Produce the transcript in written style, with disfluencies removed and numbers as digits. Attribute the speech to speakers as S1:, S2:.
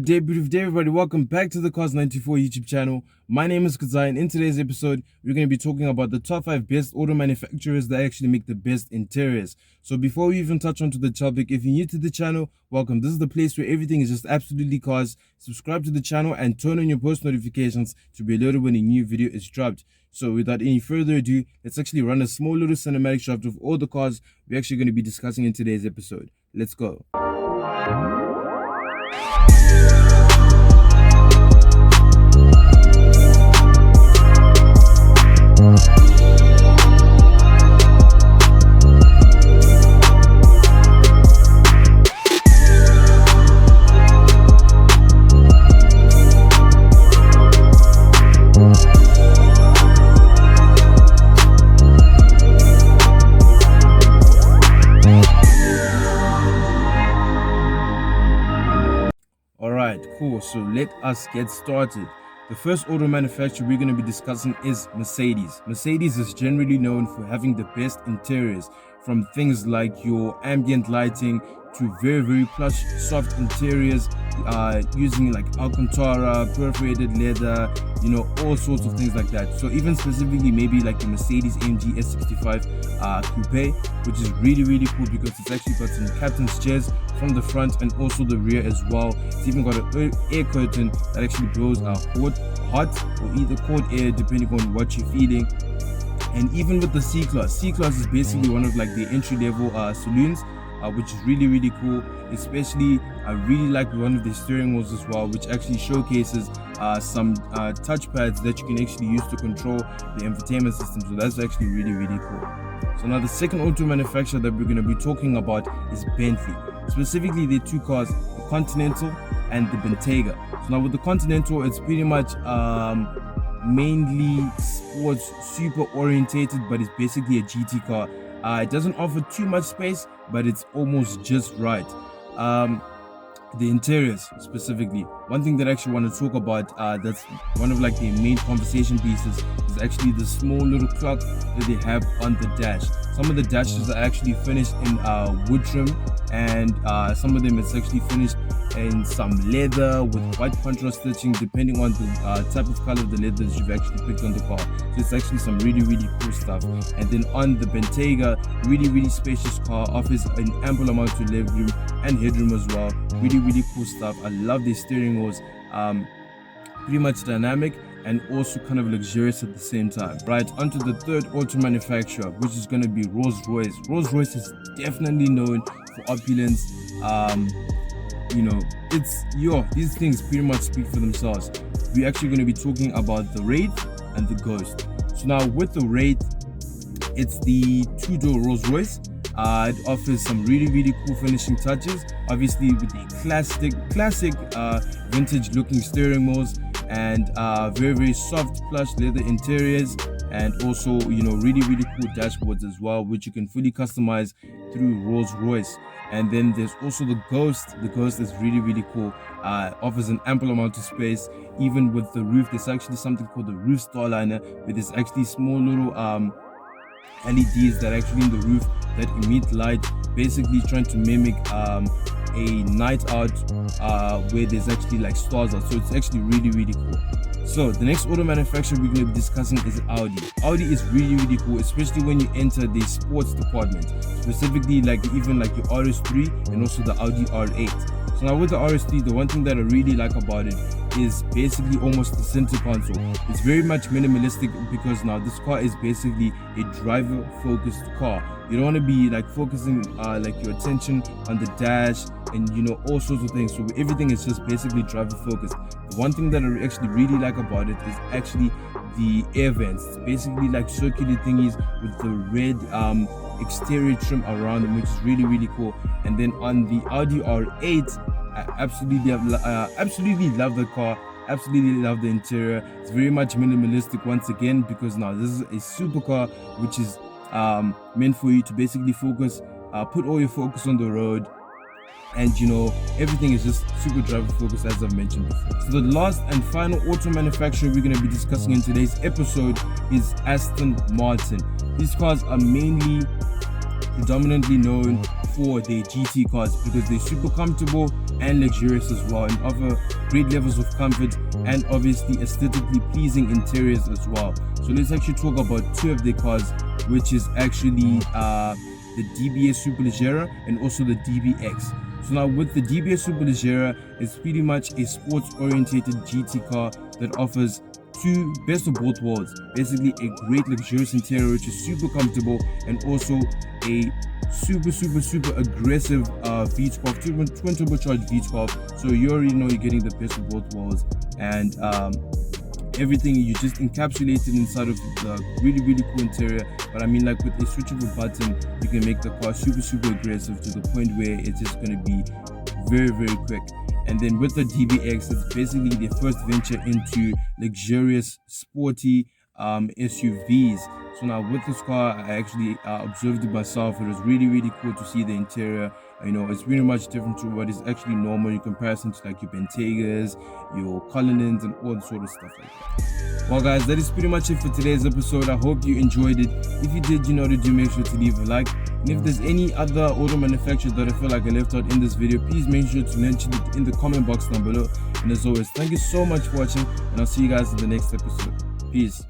S1: Beautiful day, everybody. Welcome back to the Cars924 YouTube channel. My name is Kazai, and in today's episode, we're going to be talking about the top 5 best auto manufacturers that actually make the best interiors. So before we even touch onto the topic, if you're new to the channel, welcome. This is the place where everything is just absolutely cars. Subscribe to the channel and turn on your post notifications to be alerted when a new video is dropped. So without any further ado, let's actually run a small little cinematic shot of all the cars we're actually going to be discussing in today's episode. Let's go. Alright, cool. So let us get started. The first auto manufacturer we're going to be discussing is Mercedes. Mercedes is generally known for having the best interiors, from things like your ambient lighting to very plush soft interiors, using like Alcantara, perforated leather, all sorts of things like that. So even specifically maybe like the Mercedes AMG S65 coupe, which is really cool because it's actually got some captain's chairs from the front and also the rear as well. It's even got an air curtain that actually blows hot or either cold air depending on what you're feeling. And even with the C-Class is basically one of like the entry-level saloons, which is really cool. Especially I really like one of the steering wheels as well, which actually showcases some touchpads that you can actually use to control the infotainment system. So that's actually really cool. So now the second auto manufacturer that we're going to be talking about is Bentley. Specifically their two cars, the Continental and the Bentayga. So now with the Continental, it's pretty much mainly sports, super orientated, but it's basically a GT car. It doesn't offer too much space, but it's almost just right. The interiors specifically, one thing that I actually want to talk about, that's one of like the main conversation pieces, is actually the small little clock that they have on the dash. Some of the dashes are actually finished in wood trim, and some of them it's actually finished in some leather with white contrast stitching, depending on the type of color of the leather that you've actually picked on the car. So it's actually some really cool stuff. And then on the Bentayga, really spacious car, offers an ample amount of legroom and headroom as well. Really cool stuff. I love the steering wheels, pretty much dynamic and also kind of luxurious at the same time. Right, onto the third auto manufacturer, which is going to be Rolls-Royce. Rolls-Royce is definitely known for opulence. These things pretty much speak for themselves. We're actually going to be talking about the Wraith and the Ghost. So now with the Wraith, it's the two-door Rolls-Royce. It offers some really cool finishing touches, obviously with the classic vintage looking steering wheels, and very soft plush leather interiors, and also really cool dashboards as well, which you can fully customize through Rolls-Royce. And then there's also the Ghost. The Ghost is really cool. Offers an ample amount of space. Even with the roof, there's actually something called the roof starliner, where there's actually small little LEDs that are actually in the roof that emit light, basically trying to mimic a night out where there's actually like stars out. So it's actually really cool. So the next auto manufacturer we're going to be discussing is Audi. Audi is really cool, especially when you enter the sports department, specifically like even like your RS3 and also the Audi R8. So now with the RS3, the one thing that I really like about it is basically almost the center console. It's very much minimalistic because now this car is basically a driver focused car. You don't want to be like focusing like your attention on the dash and all sorts of things. So everything is just basically driver focused. The one thing that I actually really like about it is actually the air vents. It's basically like circular thingies with the red exterior trim around them, which is really cool. And then on the Audi R8, I absolutely love the car. Absolutely love the interior. It's very much minimalistic once again, because now this is a supercar which is meant for you to basically focus, put all your focus on the road, and everything is just super driver focused, as I've mentioned before. So the last and final auto manufacturer we're going to be discussing in today's episode is Aston Martin. These cars are predominantly known for their GT cars because they're super comfortable and luxurious as well, and offer great levels of comfort and obviously aesthetically pleasing interiors as well. So let's actually talk about two of their cars, which is actually the DBS Superleggera and also the DBX. So now with the DBS Superleggera, it's pretty much a sports-orientated GT car that offers two best of both worlds. Basically a great luxurious interior which is super comfortable, and also a super aggressive V12 twin turbocharged V12. So you already know you're getting the best of both worlds, and everything you just encapsulated inside of the really cool interior. But I mean, like, with a switch of a button, you can make the car super aggressive to the point where it's just going to be very quick. And then with the DBX, it's basically their first venture into luxurious sporty SUVs. So now with this car, I actually observed it myself. It was really cool to see the interior. You know, it's really much different to what is actually normal in comparison to like your Bentegas, your Cullinans, and all the sort of stuff like that. Well guys, that is pretty much it for today's episode. I hope you enjoyed it. If you did, you know to do, make sure to leave a like. And if there's any other auto manufacturers that I feel like I left out in this video, please make sure to mention it in the comment box down below. And as always, thank you so much for watching, and I'll see you guys in the next episode. Peace.